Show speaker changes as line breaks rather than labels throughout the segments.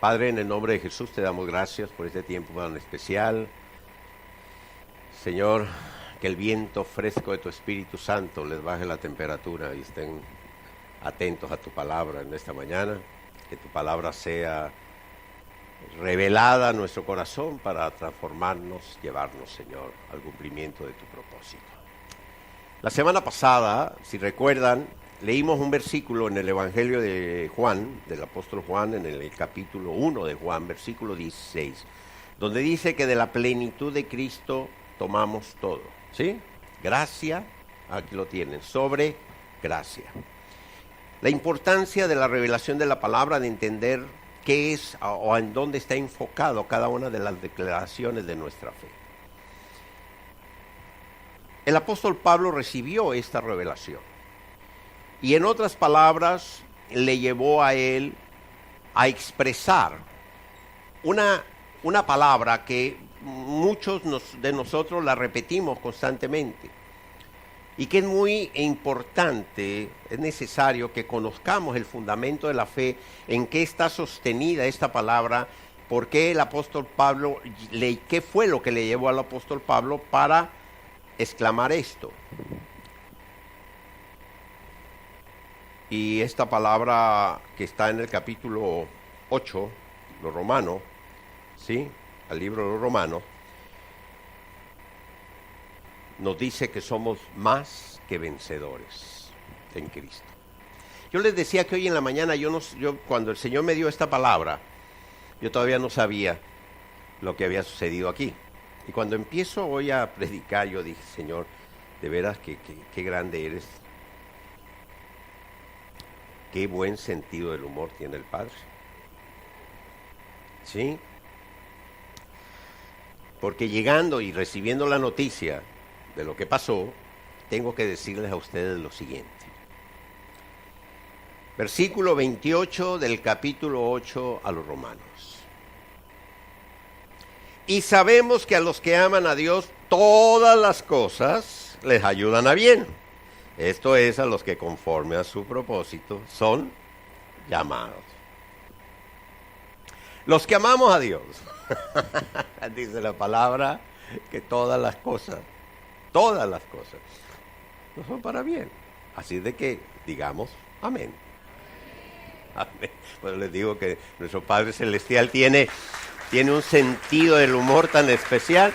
Padre, en el nombre de Jesús te damos gracias por este tiempo tan especial. Señor, que el viento fresco de tu Espíritu Santo les baje la temperatura y estén atentos a tu palabra en esta mañana. Que tu palabra sea revelada a nuestro corazón para transformarnos, llevarnos, Señor, al cumplimiento de tu propósito. La semana pasada, si recuerdan, leímos un versículo en el Evangelio de Juan, del apóstol Juan, en el capítulo 1 de Juan, versículo 16, donde dice que de la plenitud de Cristo tomamos todo, ¿sí? Gracia, aquí lo tienen, sobre gracia. La importancia de la revelación de la palabra, de entender qué es o en dónde está enfocado cada una de las declaraciones de nuestra fe. El apóstol Pablo recibió esta revelación y en otras palabras le llevó a él a expresar una palabra que muchos de nosotros la repetimos constantemente y que es muy importante, es necesario que conozcamos el fundamento de la fe, en qué está sostenida esta palabra, por qué el apóstol Pablo, qué fue lo que le llevó al apóstol Pablo para exclamar esto. Y esta palabra que está en el capítulo 8, los Romanos, ¿sí? Al libro de los Romanos, nos dice que somos más que vencedores en Cristo. Yo les decía que hoy en la mañana, cuando el Señor me dio esta palabra, yo todavía no sabía lo que había sucedido aquí. Y cuando empiezo hoy a predicar, yo dije, Señor, de veras qué grande eres. Qué buen sentido del humor tiene el Padre. ¿Sí? Porque llegando y recibiendo la noticia de lo que pasó, tengo que decirles a ustedes lo siguiente. Versículo 28 del capítulo 8 a los Romanos. Y sabemos que a los que aman a Dios, todas las cosas les ayudan a bien. Esto es, a los que conforme a su propósito son llamados. Los que amamos a Dios, dice la palabra, que todas las cosas no son para bien. Así de que digamos amén. Amén. Pues les digo que nuestro Padre Celestial tiene un sentido del humor tan especial,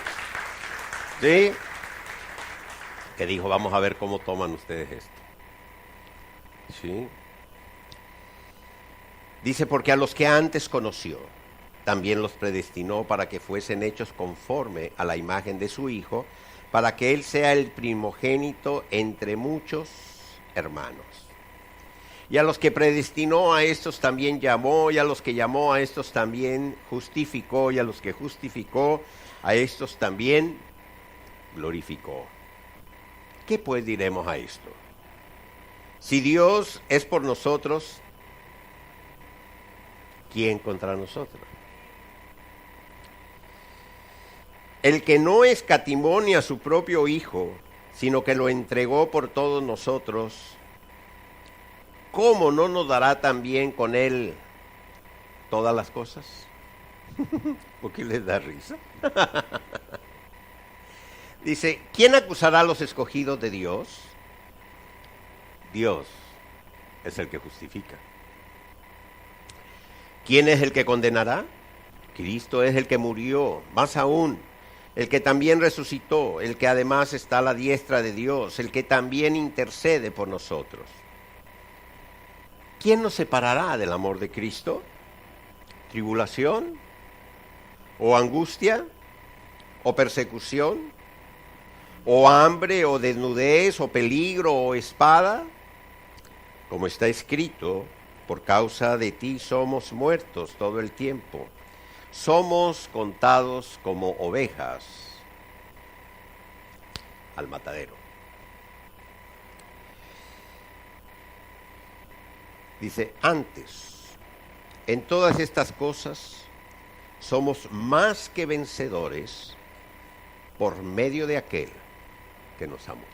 ¿sí? Que dijo, vamos a ver cómo toman ustedes esto. ¿Sí? Dice, porque a los que antes conoció, también los predestinó para que fuesen hechos conforme a la imagen de su Hijo, para que Él sea el primogénito entre muchos hermanos. Y a los que predestinó, a estos también llamó, y a los que llamó, a estos también justificó, y a los que justificó, a estos también glorificó. ¿Qué pues diremos a esto? Si Dios es por nosotros, ¿quién contra nosotros? El que no escatimó ni a su propio Hijo, sino que lo entregó por todos nosotros, ¿cómo no nos dará también con Él todas las cosas? ¿Por qué les da risa? Dice, ¿quién acusará a los escogidos de Dios? Dios es el que justifica. ¿Quién es el que condenará? Cristo es el que murió, más aún, el que también resucitó, el que además está a la diestra de Dios, el que también intercede por nosotros. ¿Quién nos separará del amor de Cristo? ¿Tribulación? ¿O angustia? ¿O persecución? ¿O hambre? ¿O desnudez? ¿O peligro? ¿O espada? Como está escrito, por causa de ti somos muertos todo el tiempo. Somos contados como ovejas al matadero. Dice, antes, en todas estas cosas, somos más que vencedores por medio de aquel que nos amó.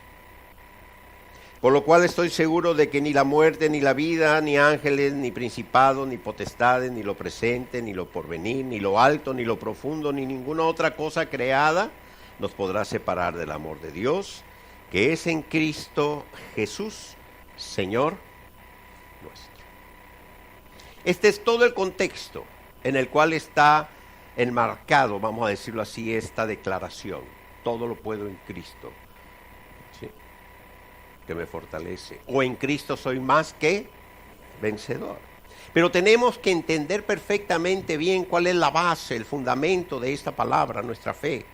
Por lo cual estoy seguro de que ni la muerte, ni la vida, ni ángeles, ni principados, ni potestades, ni lo presente, ni lo porvenir, ni lo alto, ni lo profundo, ni ninguna otra cosa creada nos podrá separar del amor de Dios, que es en Cristo Jesús, Señor nuestro. Este es todo el contexto en el cual está enmarcado, vamos a decirlo así, esta declaración. Todo lo puedo en Cristo, ¿sí?, que me fortalece. O en Cristo soy más que vencedor. Pero tenemos que entender perfectamente bien cuál es la base, el fundamento de esta palabra, nuestra fe.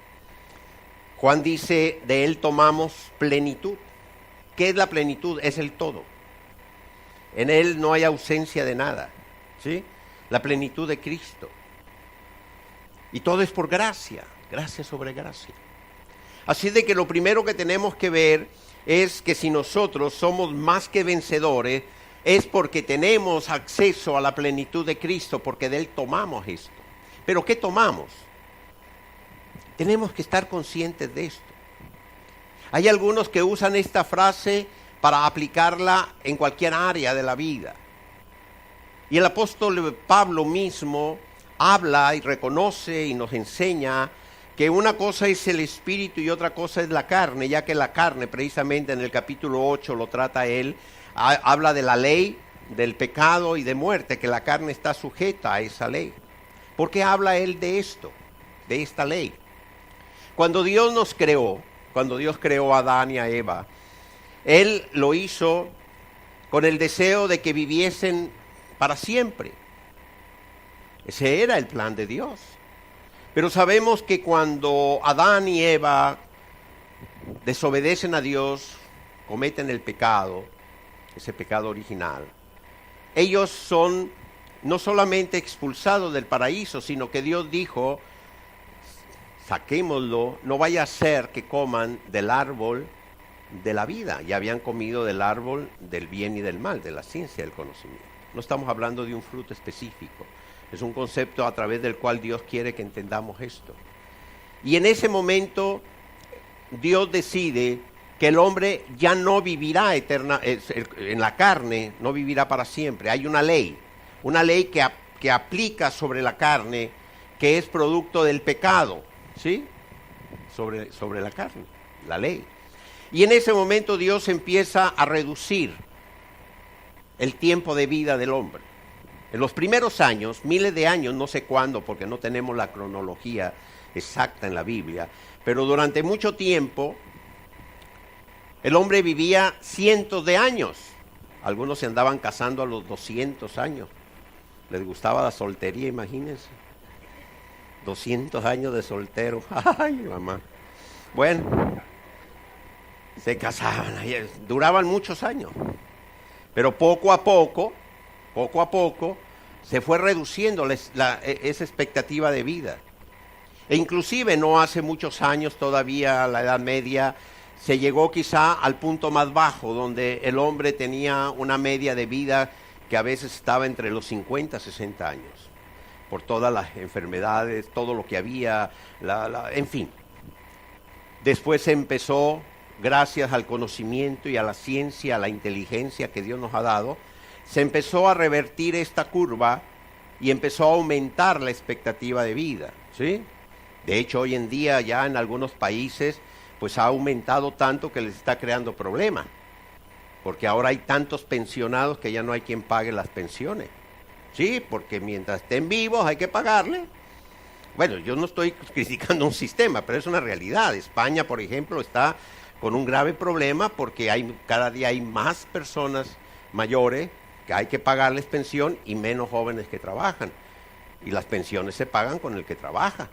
Juan dice, de Él tomamos plenitud. ¿Qué es la plenitud? Es el todo. En Él no hay ausencia de nada, ¿sí? La plenitud de Cristo. Y todo es por gracia, gracia sobre gracia. Así de que lo primero que tenemos que ver es que si nosotros somos más que vencedores, es porque tenemos acceso a la plenitud de Cristo, porque de Él tomamos esto. ¿Pero qué tomamos? Tenemos que estar conscientes de esto. Hay algunos que usan esta frase para aplicarla en cualquier área de la vida. Y el apóstol Pablo mismo habla y reconoce y nos enseña que una cosa es el espíritu y otra cosa es la carne, ya que la carne, precisamente en el capítulo 8 lo trata él, habla de la ley, del pecado y de muerte, que la carne está sujeta a esa ley. ¿Por qué habla él de esto, de esta ley? Cuando Dios nos creó, cuando Dios creó a Adán y a Eva, Él lo hizo con el deseo de que viviesen para siempre. Ese era el plan de Dios. Pero sabemos que cuando Adán y Eva desobedecen a Dios, cometen el pecado, ese pecado original, ellos son no solamente expulsados del paraíso, sino que Dios dijo, saquémoslo, no vaya a ser que coman del árbol de la vida. Ya habían comido del árbol del bien y del mal, de la ciencia y del conocimiento. No estamos hablando de un fruto específico. Es un concepto a través del cual Dios quiere que entendamos esto. Y en ese momento Dios decide que el hombre ya no vivirá en la carne, no vivirá para siempre. Hay una ley que aplica sobre la carne, que es producto del pecado, ¿sí? Sobre la carne, la ley. Y en ese momento Dios empieza a reducir el tiempo de vida del hombre. En los primeros años, miles de años, no sé cuándo, porque no tenemos la cronología exacta en la Biblia, pero durante mucho tiempo el hombre vivía cientos de años. Algunos se andaban casando a los 200 años. Les gustaba la soltería, imagínense. 200 años de soltero. Ay, mamá. Bueno, se casaban, duraban muchos años. Pero poco a poco, se fue reduciendo esa expectativa de vida. E inclusive no hace muchos años, todavía la Edad Media, se llegó quizá al punto más bajo, donde el hombre tenía una media de vida que a veces estaba entre los 50 y 60 años, por todas las enfermedades, todo lo que había, en fin. Después se empezó, gracias al conocimiento y a la ciencia, a la inteligencia que Dios nos ha dado, se empezó a revertir esta curva y empezó a aumentar la expectativa de vida, ¿sí? De hecho, hoy en día ya en algunos países pues ha aumentado tanto que les está creando problemas, porque ahora hay tantos pensionados que ya no hay quien pague las pensiones, ¿sí? Porque mientras estén vivos hay que pagarle. Bueno, yo no estoy criticando un sistema, pero es una realidad. España, por ejemplo, está con un grave problema porque cada día hay más personas mayores que hay que pagarles pensión y menos jóvenes que trabajan. Y las pensiones se pagan con el que trabaja.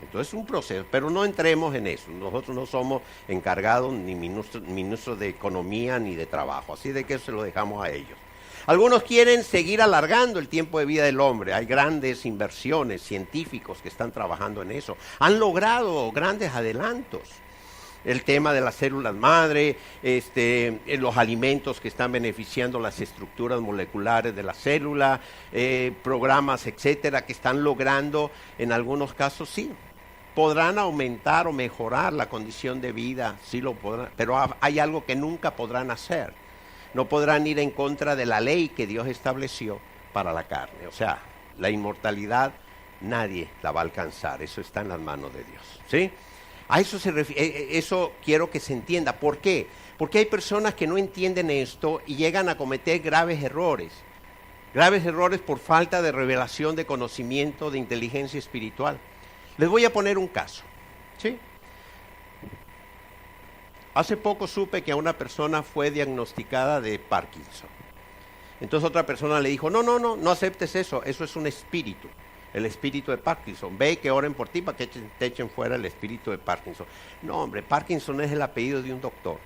Entonces es un proceso, pero no entremos en eso. Nosotros no somos encargados ni ministros de Economía ni de Trabajo, así de que eso se lo dejamos a ellos. Algunos quieren seguir alargando el tiempo de vida del hombre. Hay grandes inversiones, científicos que están trabajando en eso. Han logrado grandes adelantos. El tema de las células madre, los alimentos que están beneficiando las estructuras moleculares de la célula, programas, etcétera, que están logrando, en algunos casos sí, podrán aumentar o mejorar la condición de vida, sí lo podrán, pero hay algo que nunca podrán hacer. No podrán ir en contra de la ley que Dios estableció para la carne. O sea, la inmortalidad nadie la va a alcanzar, eso está en las manos de Dios, ¿sí? A eso se refiere, eso quiero que se entienda. ¿Por qué? Porque hay personas que no entienden esto y llegan a cometer graves errores por falta de revelación, de conocimiento, de inteligencia espiritual. Les voy a poner un caso, ¿sí? Hace poco supe que a una persona fue diagnosticada de Parkinson. Entonces otra persona le dijo, no aceptes eso es un espíritu, el espíritu de Parkinson. Ve que oren por ti para que te echen fuera el espíritu de Parkinson. No, hombre, Parkinson es el apellido de un doctor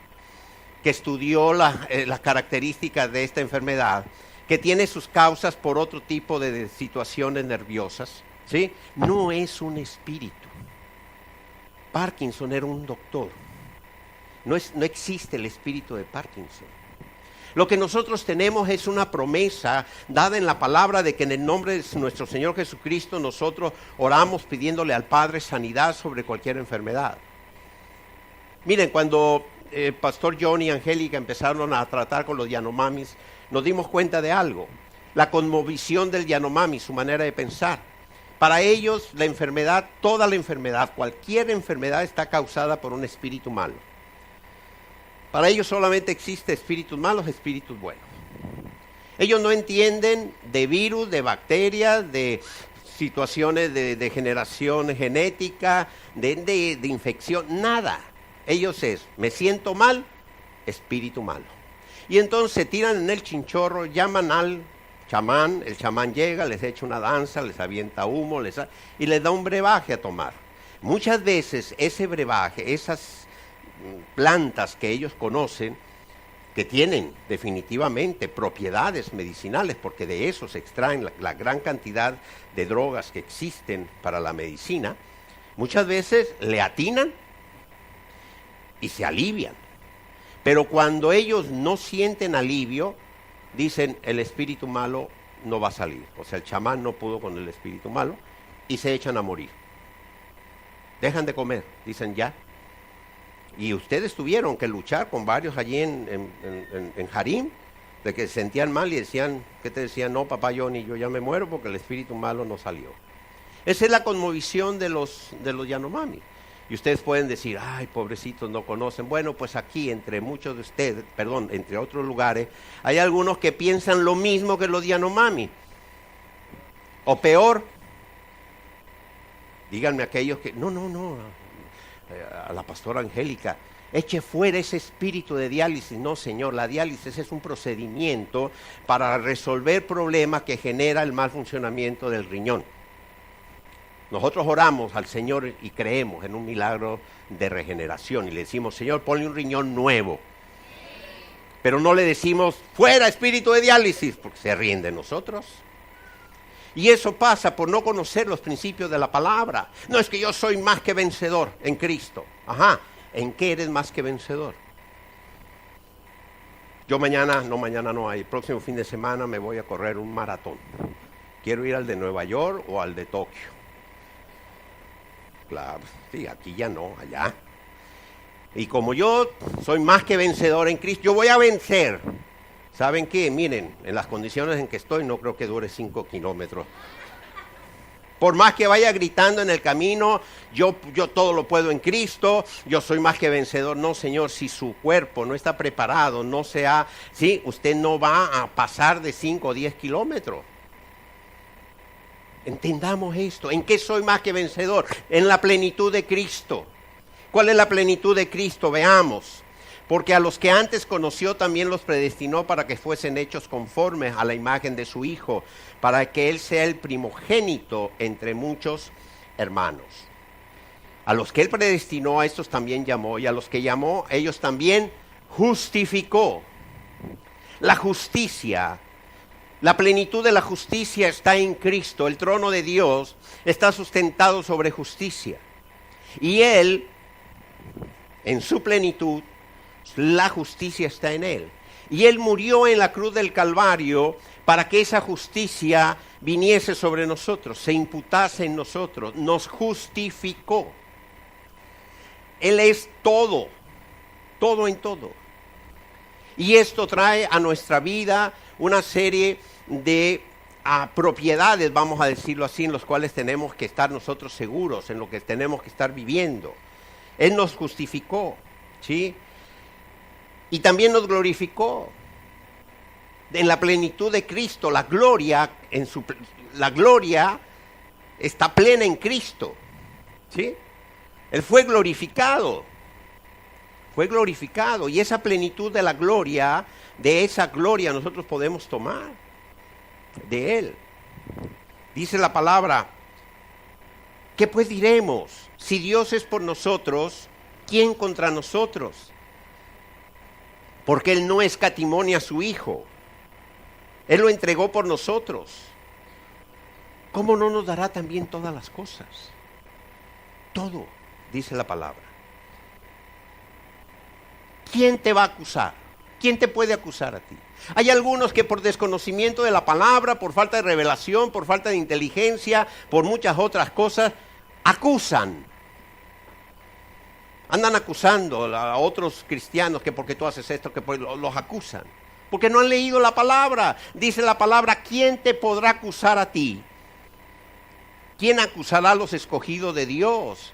que estudió las características de esta enfermedad, que tiene sus causas por otro tipo de situaciones nerviosas, ¿sí? No es un espíritu. Parkinson era un doctor. No existe el espíritu de Parkinson. Lo que nosotros tenemos es una promesa dada en la palabra de que en el nombre de nuestro Señor Jesucristo nosotros oramos pidiéndole al Padre sanidad sobre cualquier enfermedad. Miren, cuando Pastor John y Angélica empezaron a tratar con los Yanomamis, nos dimos cuenta de algo. La cosmovisión del Yanomami, su manera de pensar. Para ellos la enfermedad, toda la enfermedad, cualquier enfermedad está causada por un espíritu malo. Para ellos solamente existe espíritus malos, espíritus buenos. Ellos no entienden de virus, de bacterias, de situaciones de degeneración genética, de infección, nada. Ellos me siento mal, espíritu malo. Y entonces se tiran en el chinchorro, llaman al chamán, el chamán llega, les echa una danza, les avienta humo, y les da un brebaje a tomar. Muchas veces ese brebaje, esas plantas que ellos conocen, que tienen definitivamente propiedades medicinales, porque de eso se extraen la gran cantidad de drogas que existen para la medicina, muchas veces le atinan y se alivian. Pero cuando ellos no sienten alivio, dicen el espíritu malo no va a salir. O sea, el chamán no pudo con el espíritu malo y se echan a morir. Dejan de comer, dicen ya. Y ustedes tuvieron que luchar con varios allí en Harim, de que se sentían mal y decían, ¿qué te decían? No, papá Johnny, yo ya me muero porque el espíritu malo no salió. Esa es la cosmovisión de los Yanomami. Y ustedes pueden decir, ay, pobrecitos, no conocen. Bueno, pues aquí, entre muchos de ustedes, entre otros lugares, hay algunos que piensan lo mismo que los Yanomami. O peor, díganme aquellos que, no, a la pastora Angélica, eche fuera ese espíritu de diálisis. No, señor, la diálisis es un procedimiento para resolver problemas que genera el mal funcionamiento del riñón. Nosotros oramos al Señor y creemos en un milagro de regeneración y le decimos, Señor, ponle un riñón nuevo. Pero no le decimos, fuera espíritu de diálisis, porque se ríen de nosotros. Y eso pasa por no conocer los principios de la palabra. No es que yo soy más que vencedor en Cristo. Ajá, ¿en qué eres más que vencedor? Yo el próximo fin de semana me voy a correr un maratón. Quiero ir al de Nueva York o al de Tokio. Claro, sí, aquí ya no, allá. Y como yo soy más que vencedor en Cristo, yo voy a vencer. ¿Saben qué? Miren, en las condiciones en que estoy, no creo que dure 5 kilómetros. Por más que vaya gritando en el camino, yo todo lo puedo en Cristo, yo soy más que vencedor. No, Señor, si su cuerpo no está preparado, sí, usted no va a pasar de 5 o 10 kilómetros. Entendamos esto. ¿En qué soy más que vencedor? En la plenitud de Cristo. ¿Cuál es la plenitud de Cristo? Veamos. Porque a los que antes conoció también los predestinó para que fuesen hechos conformes a la imagen de su Hijo, para que Él sea el primogénito entre muchos hermanos. A los que Él predestinó, a estos también llamó, y a los que llamó, ellos también justificó. La justicia, la plenitud de la justicia está en Cristo. El trono de Dios está sustentado sobre justicia. Y Él, en su plenitud, la justicia está en Él. Y Él murió en la cruz del Calvario para que esa justicia viniese sobre nosotros, se imputase en nosotros, nos justificó. Él es todo, todo en todo. Y esto trae a nuestra vida una serie de propiedades, vamos a decirlo así, en los cuales tenemos que estar nosotros seguros, en lo que tenemos que estar viviendo. Él nos justificó, ¿sí? Y también nos glorificó. En la plenitud de Cristo, la gloria está plena en Cristo, ¿sí? Él fue glorificado, y esa plenitud de la gloria, de esa gloria nosotros podemos tomar de Él. Dice la palabra, ¿qué pues diremos? Si Dios es por nosotros, ¿quién contra nosotros? Porque Él no escatimó a su Hijo, Él lo entregó por nosotros. ¿Cómo no nos dará también todas las cosas? Todo, dice la palabra. ¿Quién te va a acusar? ¿Quién te puede acusar a ti? Hay algunos que por desconocimiento de la palabra, por falta de revelación, por falta de inteligencia, por muchas otras cosas, acusan. Andan acusando a otros cristianos que porque tú haces esto, que los acusan. Porque no han leído la palabra. Dice la palabra, ¿quién te podrá acusar a ti? ¿Quién acusará a los escogidos de Dios?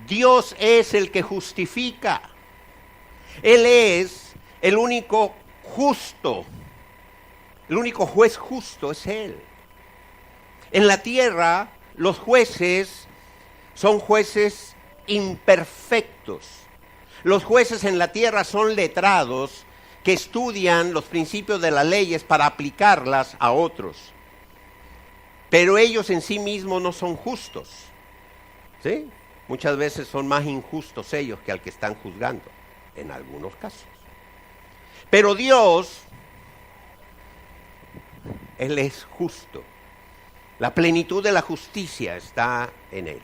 Dios es el que justifica. Él es el único justo. El único juez justo es Él. En la tierra, los jueces son jueces imperfectos. Los jueces en la tierra son letrados que estudian los principios de las leyes para aplicarlas a otros. Pero ellos en sí mismos no son justos, ¿sí? Muchas veces son más injustos ellos que al que están juzgando, en algunos casos. Pero Dios, Él es justo. La plenitud de la justicia está en Él.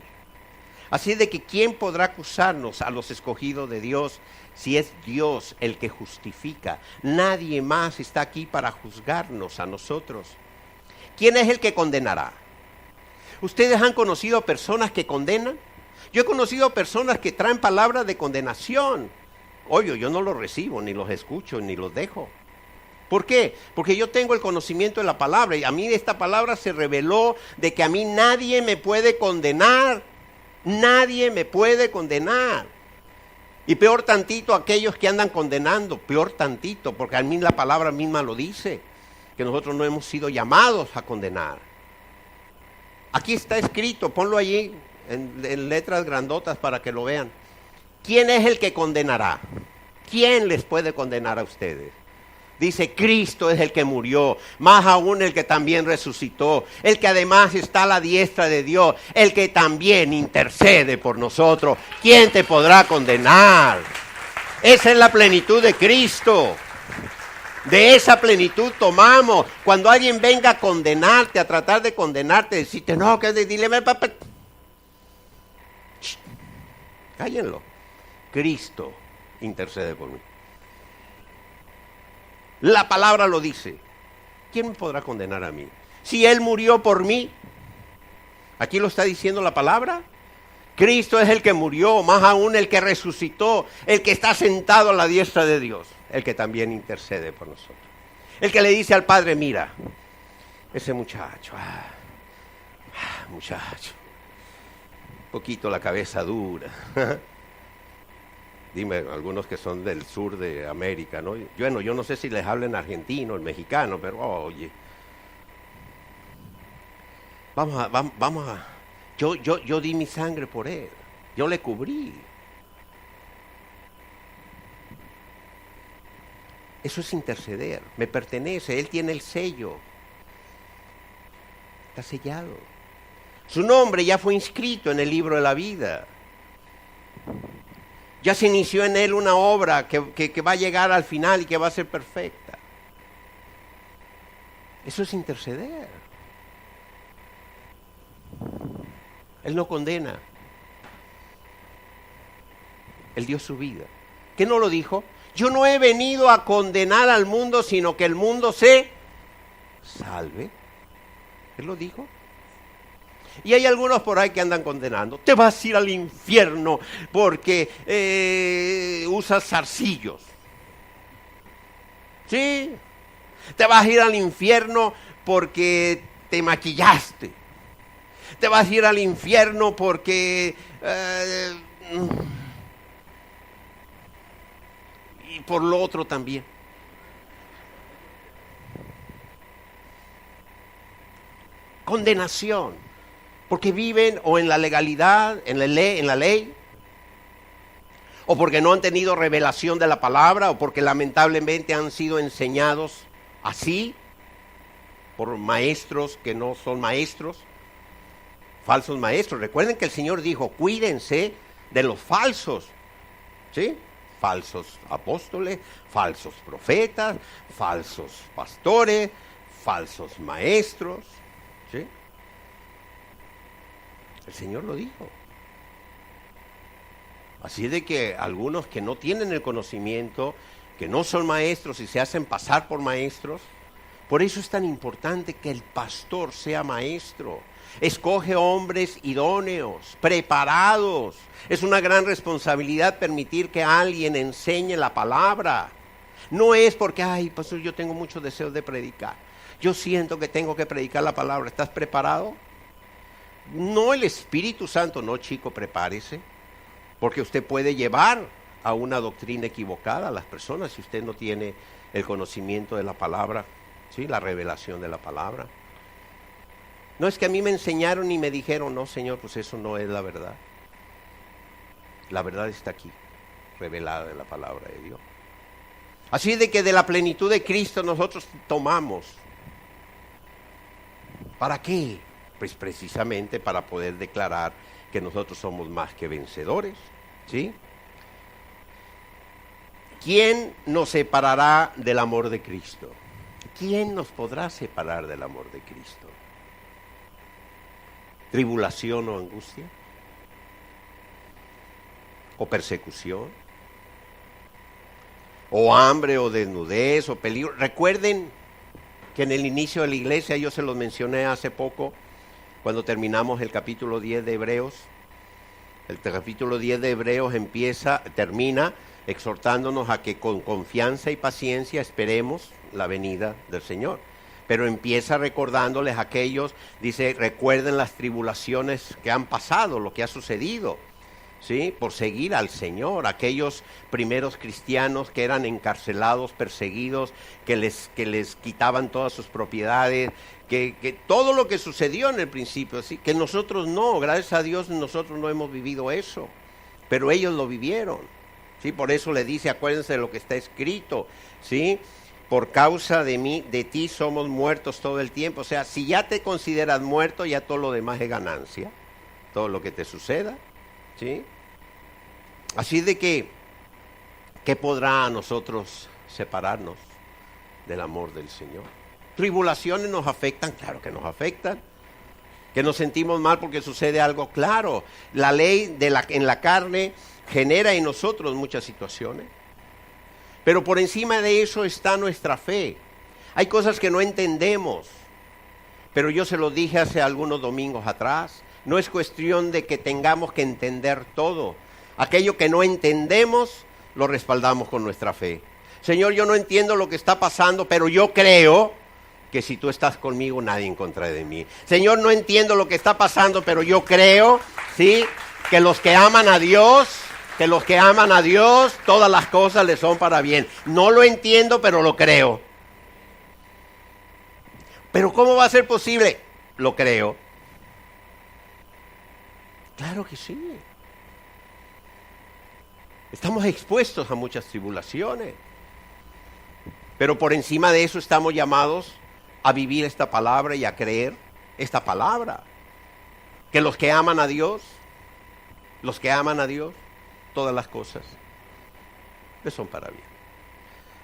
Así de que ¿quién podrá acusarnos a los escogidos de Dios si es Dios el que justifica? Nadie más está aquí para juzgarnos a nosotros. ¿Quién es el que condenará? ¿Ustedes han conocido personas que condenan? Yo he conocido personas que traen palabras de condenación. Obvio, yo no los recibo, ni los escucho, ni los dejo. ¿Por qué? Porque yo tengo el conocimiento de la palabra, y a mí esta palabra se reveló de que a mí nadie me puede condenar. Nadie me puede condenar. Y peor tantito aquellos que andan condenando, peor tantito, porque a mí la palabra misma lo dice, que nosotros no hemos sido llamados a condenar. Aquí está escrito, ponlo allí en letras grandotas para que lo vean. ¿Quién es el que condenará? ¿Quién les puede condenar a ustedes? Dice, Cristo es el que murió, más aún el que también resucitó, el que además está a la diestra de Dios, el que también intercede por nosotros. ¿Quién te podrá condenar? Esa es la plenitud de Cristo. De esa plenitud tomamos. Cuando alguien venga a condenarte, a tratar de condenarte, decirte, no, que dile, papá. Cállenlo. Cristo intercede por mí. La palabra lo dice. ¿Quién me podrá condenar a mí? Si Él murió por mí. Aquí lo está diciendo la palabra. Cristo es el que murió, más aún el que resucitó, el que está sentado a la diestra de Dios, el que también intercede por nosotros. El que le dice al Padre, mira, ese muchacho, muchacho, un poquito la cabeza dura. Dime, algunos que son del sur de América, ¿no? Bueno, yo no sé si les hablan argentino, el mexicano, pero oye, vamos a, yo di mi sangre por él, yo le cubrí. Eso es interceder, me pertenece, él tiene el sello, está sellado. Su nombre ya fue inscrito en el libro de la vida. Ya se inició en él una obra que va a llegar al final y que va a ser perfecta. Eso es interceder. Él no condena. Él dio su vida. ¿Qué no lo dijo? Yo no he venido a condenar al mundo, sino que el mundo se salve. Él lo dijo. Y hay algunos por ahí que andan condenando. Te vas a ir al infierno porque usas zarcillos. ¿Sí? Te vas a ir al infierno porque te maquillaste. Te vas a ir al infierno porque... y por lo otro también. Condenación. Porque viven o en la legalidad, en la ley, o porque no han tenido revelación de la palabra, o porque lamentablemente han sido enseñados así por maestros que no son maestros, falsos maestros. Recuerden que el Señor dijo, cuídense de los falsos, ¿sí? Falsos apóstoles, falsos profetas, falsos pastores, falsos maestros, ¿sí? El Señor lo dijo. Así de que algunos que no tienen el conocimiento, que no son maestros y se hacen pasar por maestros, por eso es tan importante que el pastor sea maestro. Escoge hombres idóneos, preparados. Es una gran responsabilidad permitir que alguien enseñe la palabra. No es porque, ay, pastor, yo tengo mucho deseo de predicar. Yo siento que tengo que predicar la palabra. ¿Estás preparado? No el Espíritu Santo, no, chico, prepárese. Porque usted puede llevar a una doctrina equivocada a las personas si usted no tiene el conocimiento de la palabra, ¿sí? La revelación de la palabra. No es que a mí me enseñaron y me dijeron, no, Señor, pues eso no es la verdad. La verdad está aquí, revelada en la palabra de Dios. Así de que de la plenitud de Cristo nosotros tomamos. ¿Para qué? Pues precisamente para poder declarar que nosotros somos más que vencedores, ¿sí? ¿Quién nos separará del amor de Cristo? ¿Quién nos podrá separar del amor de Cristo? ¿Tribulación o angustia? ¿O persecución? ¿O hambre o desnudez o peligro? Recuerden que en el inicio de la iglesia, yo se los mencioné hace poco, cuando terminamos el capítulo 10 de Hebreos. El capítulo 10 de Hebreos termina exhortándonos a que con confianza y paciencia esperemos la venida del Señor. Pero empieza recordándoles a aquellos, dice, recuerden las tribulaciones que han pasado, lo que ha sucedido, ¿sí? Por seguir al Señor. Aquellos primeros cristianos que eran encarcelados, perseguidos, que les quitaban todas sus propiedades, que todo lo que sucedió en el principio, ¿sí? Que nosotros no, gracias a Dios nosotros no hemos vivido eso, pero ellos lo vivieron, ¿sí? Por eso le dice, acuérdense de lo que está escrito, ¿sí? Por causa de mí, de ti somos muertos todo el tiempo. O sea, si ya te consideras muerto, ya todo lo demás es ganancia, todo lo que te suceda, ¿sí? Así de que, ¿qué podrá a nosotros separarnos del amor del Señor? ¿Tribulaciones nos afectan? Claro que nos afectan. ¿Que nos sentimos mal porque sucede algo? Claro. La ley en la carne genera en nosotros muchas situaciones. Pero por encima de eso está nuestra fe. Hay cosas que no entendemos. Pero yo se lo dije hace algunos domingos atrás. No es cuestión de que tengamos que entender todo. Aquello que no entendemos, lo respaldamos con nuestra fe. Señor, yo no entiendo lo que está pasando, pero yo creo que si tú estás conmigo, nadie en contra de mí. Señor, no entiendo lo que está pasando, pero yo creo, ¿sí? Que los que aman a Dios, todas las cosas les son para bien. No lo entiendo, pero lo creo. ¿Pero cómo va a ser posible? Lo creo. Claro que sí. Estamos expuestos a muchas tribulaciones. Pero por encima de eso estamos llamados a vivir esta palabra y a creer esta palabra. Que los que aman a Dios, todas las cosas les son para bien.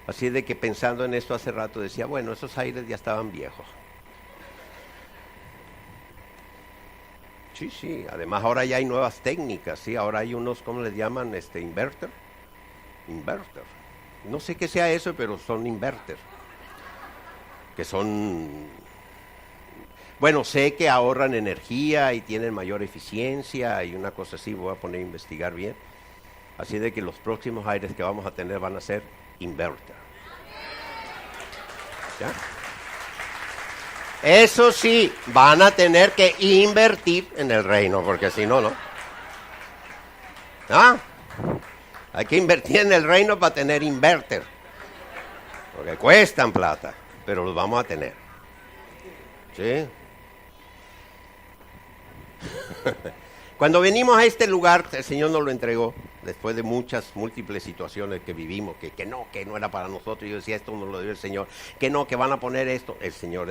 Así de que pensando en esto hace rato decía, bueno, esos aires ya estaban viejos. Sí, además ahora ya hay nuevas técnicas, ¿sí? Ahora hay unos, ¿cómo les llaman? Inverter. Inverter. No sé qué sea eso, pero son inverter. Que son... Bueno, sé que ahorran energía y tienen mayor eficiencia y una cosa así, voy a poner a investigar bien. Así de que los próximos aires que vamos a tener van a ser inverter. ¿Ya? Eso sí, van a tener que invertir en el reino, porque si no, no. ¿Ah? Hay que invertir en el reino para tener inverter. Porque cuestan plata, pero los vamos a tener. ¿Sí? Cuando venimos a este lugar, el Señor nos lo entregó, después de muchas, múltiples situaciones que vivimos, que no era para nosotros. Yo decía, esto nos lo dio el Señor, que van a poner esto. El Señor,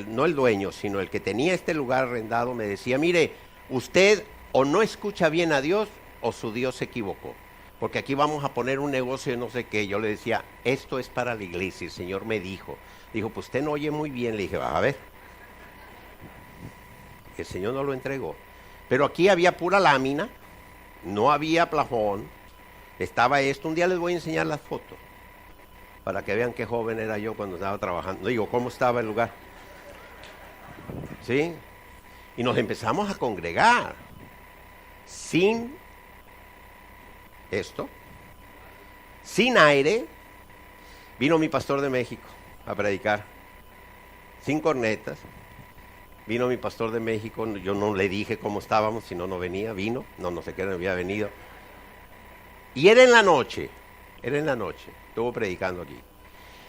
no el dueño, sino el que tenía este lugar arrendado, me decía, mire, usted o no escucha bien a Dios, o su Dios se equivocó. Porque aquí vamos a poner un negocio de no sé qué. Yo le decía, esto es para la iglesia. El Señor me dijo, pues usted no oye muy bien. Le dije, a ver. El Señor nos lo entregó. Pero aquí había pura lámina, no había plafón, estaba esto. Un día les voy a enseñar las fotos, para que vean qué joven era yo cuando estaba trabajando. Digo, cómo estaba el lugar. ¿Sí? Y nos empezamos a congregar, sin esto, sin aire. Vino mi pastor de México a predicar, sin cornetas. Vino mi pastor de México, yo no le dije cómo estábamos, si no, no venía, vino, no sé qué, no había venido. Y era en la noche, estuvo predicando aquí.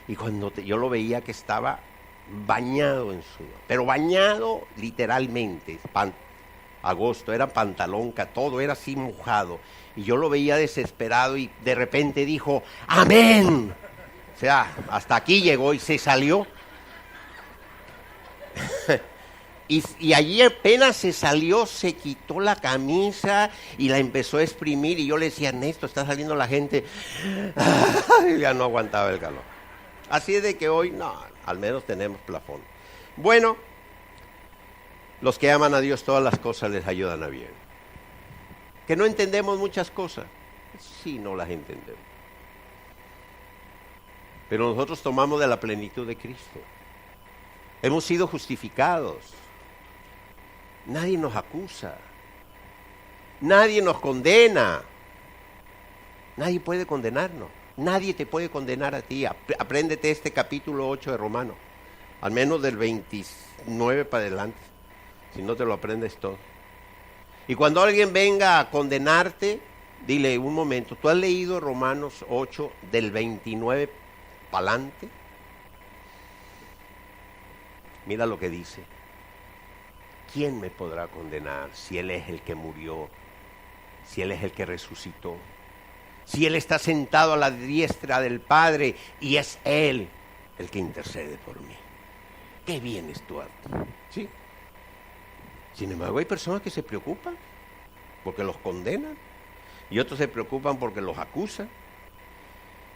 Y cuando yo lo veía que estaba bañado en sudor, pero bañado literalmente, agosto, era pantalón, todo era así mojado. Y yo lo veía desesperado y de repente dijo, ¡amén! O sea, hasta aquí llegó y se salió. Y allí apenas se salió, se quitó la camisa y la empezó a exprimir. Y yo le decía, Ernesto, está saliendo la gente. Y ya no aguantaba el calor. Así es de que hoy, no, al menos tenemos plafón. Bueno, los que aman a Dios, todas las cosas les ayudan a bien. Que no entendemos muchas cosas. Sí, no las entendemos. Pero nosotros tomamos de la plenitud de Cristo. Hemos sido justificados. Nadie nos acusa. Nadie nos condena. Nadie puede condenarnos. Nadie te puede condenar a ti. Apréndete este capítulo 8 de Romanos. Al menos del 29 para adelante. Si no te lo aprendes todo. Y cuando alguien venga a condenarte, dile un momento, ¿tú has leído Romanos 8 del 29 para adelante? Mira lo que dice. ¿Quién me podrá condenar si Él es el que murió? Si Él es el que resucitó. Si Él está sentado a la diestra del Padre y es Él el que intercede por mí. Qué bien es tu arte. ¿Sí? Sin embargo, hay personas que se preocupan porque los condenan. Y otros se preocupan porque los acusan.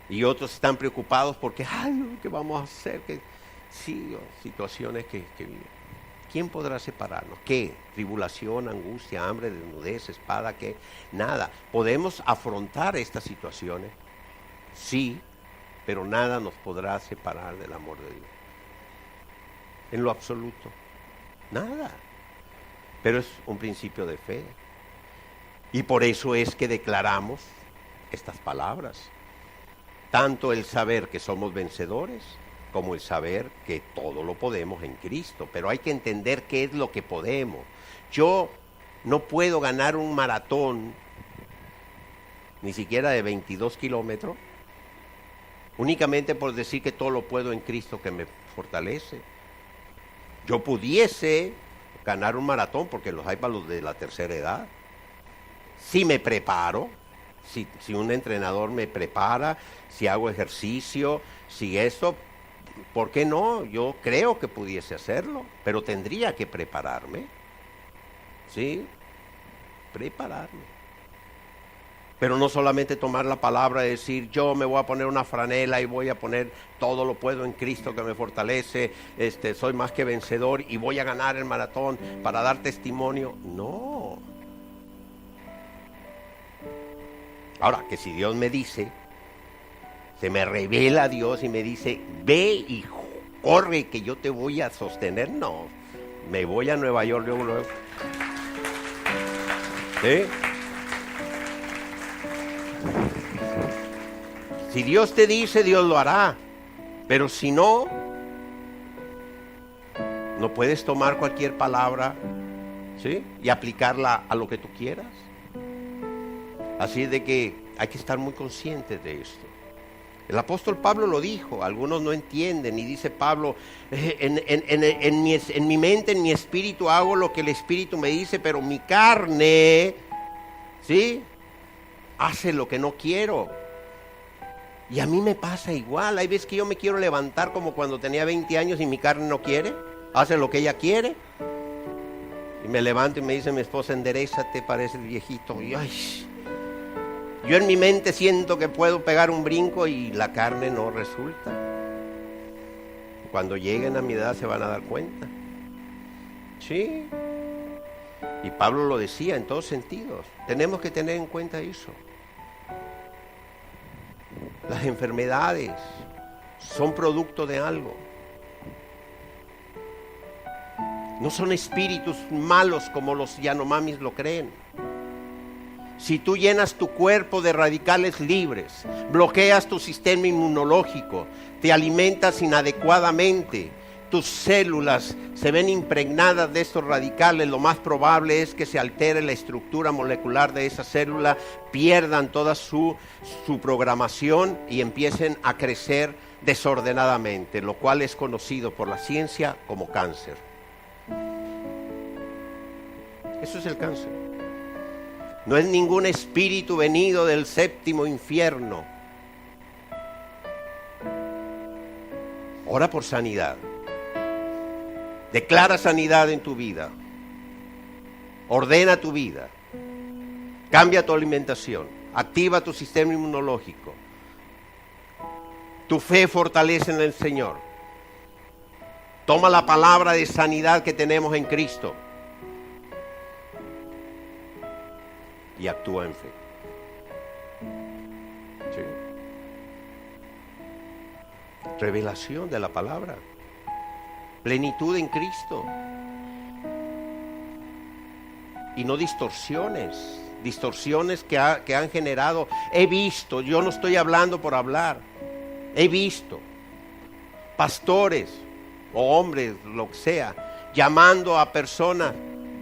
Y otros están preocupados porque, ay, ¿qué vamos a hacer? Sí, situaciones que viven. ¿Quién podrá separarnos? ¿Qué? Tribulación, angustia, hambre, desnudez, espada, ¿qué? Nada. ¿Podemos afrontar estas situaciones? Sí, pero nada nos podrá separar del amor de Dios. En lo absoluto. Nada. Pero es un principio de fe. Y por eso es que declaramos estas palabras. Tanto el saber que somos vencedores, como el saber que todo lo podemos en Cristo. Pero hay que entender qué es lo que podemos. Yo no puedo ganar un maratón, ni siquiera de 22 kilómetros, únicamente por decir que todo lo puedo en Cristo que me fortalece. Yo pudiese ganar un maratón, porque los hay para los de la tercera edad. Si me preparo, si un entrenador me prepara, si hago ejercicio, si eso... ¿Por qué no? Yo creo que pudiese hacerlo, pero tendría que prepararme. ¿Sí? Prepararme. Pero no solamente tomar la palabra y decir, yo me voy a poner una franela y voy a poner todo lo puedo en Cristo que me fortalece, soy más que vencedor y voy a ganar el maratón para dar testimonio. No. Ahora, que si Dios me dice, se me revela Dios y me dice, ve y corre que yo te voy a sostener, no, me voy a Nueva York luego. ¿Sí? Si Dios te dice, Dios lo hará. Pero si no, no puedes tomar cualquier palabra, ¿sí?, y aplicarla a lo que tú quieras. Así de que hay que estar muy conscientes de esto. El apóstol Pablo lo dijo, algunos no entienden, y dice Pablo, en mi mente, en mi espíritu hago lo que el espíritu me dice, pero mi carne, ¿sí?, hace lo que no quiero. Y a mí me pasa igual. Hay veces que yo me quiero levantar como cuando tenía 20 años y mi carne no quiere, hace lo que ella quiere. Y me levanto y me dice mi esposa, enderézate, pareces viejito. Y ay, yo en mi mente siento que puedo pegar un brinco y la carne no resulta. Cuando lleguen a mi edad se van a dar cuenta. Sí. Y Pablo lo decía en todos sentidos. Tenemos que tener en cuenta eso. Las enfermedades son producto de algo. No son espíritus malos como los Yanomamis lo creen. Si tú llenas tu cuerpo de radicales libres, bloqueas tu sistema inmunológico, te alimentas inadecuadamente, tus células se ven impregnadas de estos radicales, lo más probable es que se altere la estructura molecular de esa célula, pierdan toda su programación y empiecen a crecer desordenadamente, lo cual es conocido por la ciencia como cáncer. Eso es el cáncer. No es ningún espíritu venido del séptimo infierno. Ora por sanidad. Declara sanidad en tu vida. Ordena tu vida. Cambia tu alimentación. Activa tu sistema inmunológico. Tu fe fortalece en el Señor. Toma la palabra de sanidad que tenemos en Cristo y actúa en fe. ¿Sí? Revelación de la palabra. Plenitud en Cristo. Y no distorsiones. Distorsiones que han generado. He visto, yo no estoy hablando por hablar. He visto pastores o hombres, lo que sea, llamando a personas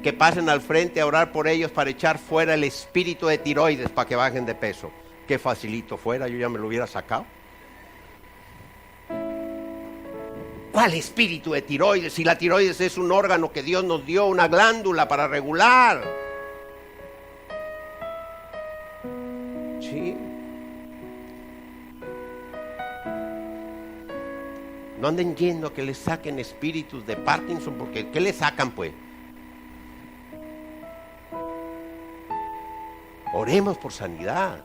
que pasen al frente a orar por ellos para echar fuera el espíritu de tiroides para que bajen de peso. Qué facilito fuera, yo ya me lo hubiera sacado. ¿Cuál espíritu de tiroides? Si la tiroides es un órgano que Dios nos dio, una glándula para regular. Sí. No anden yendo a que les saquen espíritus de Parkinson, porque ¿qué le sacan pues? Oremos por sanidad.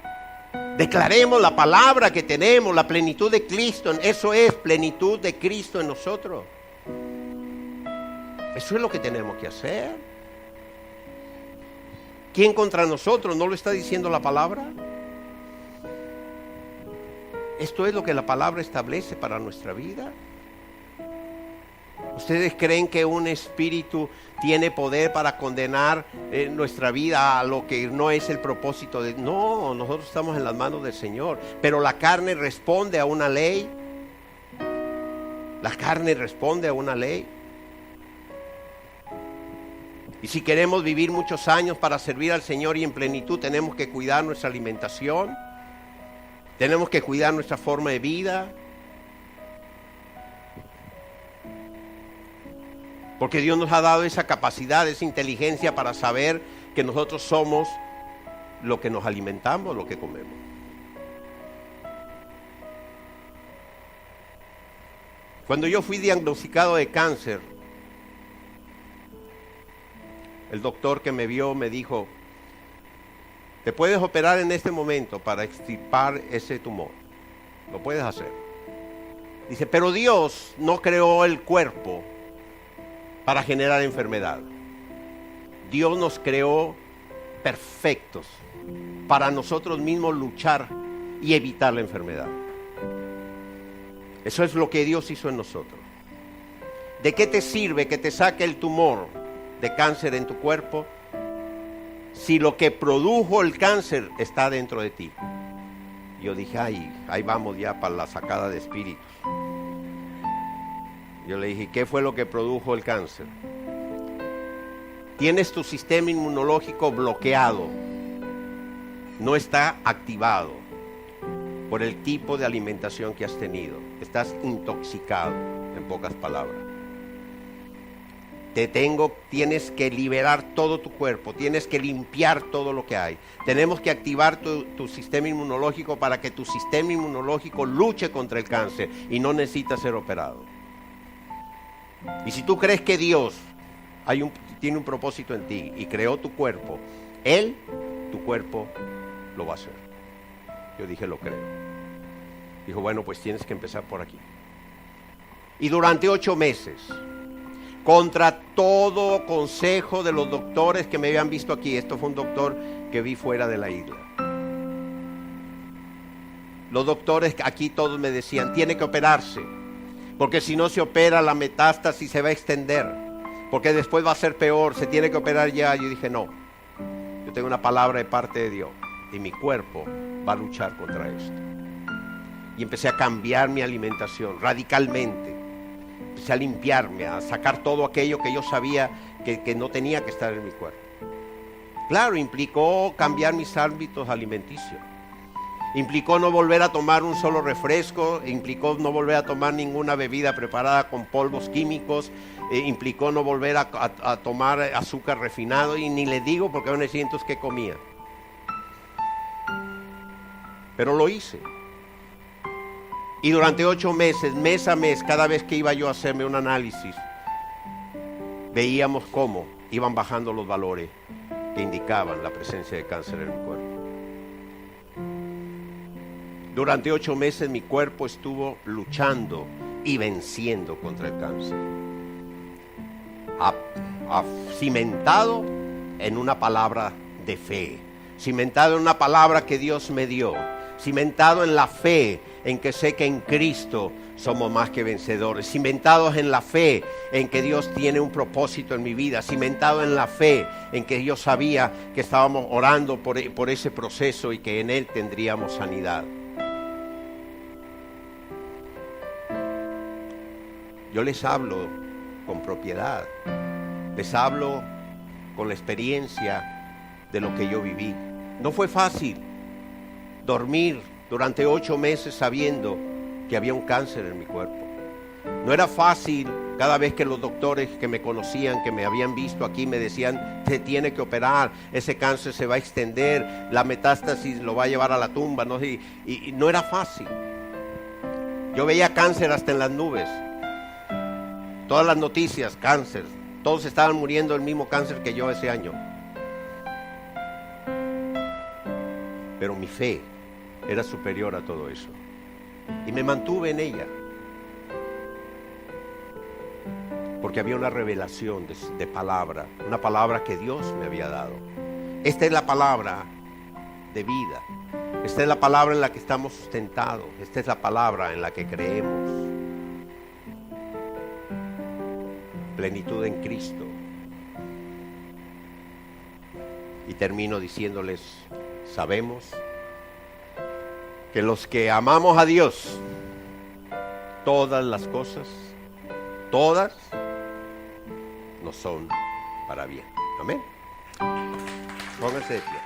Declaremos la palabra que tenemos, la plenitud de Cristo. Eso es plenitud de Cristo en nosotros. Eso es lo que tenemos que hacer. ¿Quién contra nosotros? ¿No lo está diciendo la palabra? Esto es lo que la palabra establece para nuestra vida. ¿Ustedes creen que un espíritu tiene poder para condenar nuestra vida a lo que no es el propósito de... No, nosotros estamos en las manos del Señor. Pero la carne responde a una ley. La carne responde a una ley. Y si queremos vivir muchos años para servir al Señor y en plenitud, tenemos que cuidar nuestra alimentación. Tenemos que cuidar nuestra forma de vida. Porque Dios nos ha dado esa capacidad, esa inteligencia para saber que nosotros somos lo que nos alimentamos, lo que comemos. Cuando yo fui diagnosticado de cáncer, el doctor que me vio me dijo, te puedes operar en este momento para extirpar ese tumor. Lo puedes hacer. Dice, pero Dios no creó el cuerpo para generar enfermedad. Dios nos creó perfectos, para nosotros mismos luchar y evitar la enfermedad. Eso es lo que Dios hizo en nosotros. ¿De qué te sirve que te saque el tumor de cáncer en tu cuerpo si lo que produjo el cáncer está dentro de ti? Yo dije, ahí vamos ya para la sacada de espíritus. Yo le dije, ¿qué fue lo que produjo el cáncer? Tienes tu sistema inmunológico bloqueado, no está activado por el tipo de alimentación que has tenido. Estás intoxicado, en pocas palabras. Tienes que liberar todo tu cuerpo, tienes que limpiar todo lo que hay. Tenemos que activar tu sistema inmunológico para que tu sistema inmunológico luche contra el cáncer y no necesita ser operado. Y si tú crees que Dios tiene un propósito en ti y creó tu cuerpo, tu cuerpo lo va a hacer. Yo dije, lo creo. Dijo, bueno, pues tienes que empezar por aquí. Y durante 8 meses, contra todo consejo de los doctores que me habían visto aquí, esto fue un doctor que vi fuera de la isla. Los doctores aquí todos me decían, tiene que operarse, porque si no se opera la metástasis se va a extender, porque después va a ser peor, se tiene que operar ya. Yo dije, no, yo tengo una palabra de parte de Dios y mi cuerpo va a luchar contra esto. Y empecé a cambiar mi alimentación radicalmente. Empecé a limpiarme, a sacar todo aquello que yo sabía que no tenía que estar en mi cuerpo. Claro, implicó cambiar mis hábitos alimenticios. Implicó no volver a tomar un solo refresco, implicó no volver a tomar ninguna bebida preparada con polvos químicos, implicó no volver a tomar azúcar refinado, y ni le digo porque me siento que comía. Pero lo hice. Y durante 8 meses, mes a mes, cada vez que iba yo a hacerme un análisis, veíamos cómo iban bajando los valores que indicaban la presencia de cáncer en mi cuerpo. Durante 8 meses mi cuerpo estuvo luchando y venciendo contra el cáncer. Cimentado en una palabra de fe, cimentado en una palabra que Dios me dio, cimentado en la fe en que sé que en Cristo somos más que vencedores, cimentados en la fe en que Dios tiene un propósito en mi vida, cimentado en la fe en que yo sabía que estábamos orando por ese proceso y que en él tendríamos sanidad. Yo les hablo con propiedad, les hablo con la experiencia de lo que yo viví. No fue fácil dormir durante 8 meses sabiendo que había un cáncer en mi cuerpo. No era fácil cada vez que los doctores que me conocían, que me habían visto aquí, me decían, te tiene que operar, ese cáncer se va a extender, la metástasis lo va a llevar a la tumba, ¿no? Y no era fácil. Yo veía cáncer hasta en las nubes. Todas las noticias, cáncer. Todos estaban muriendo del mismo cáncer que yo ese año. Pero mi fe era superior a todo eso. Y me mantuve en ella. Porque había una revelación de palabra. Una palabra que Dios me había dado. Esta es la palabra de vida. Esta es la palabra en la que estamos sustentados. Esta es la palabra en la que creemos. Plenitud en Cristo. Y termino diciéndoles, sabemos que los que amamos a Dios, todas las cosas, todas, nos son para bien. Amén. Pónganse de pie.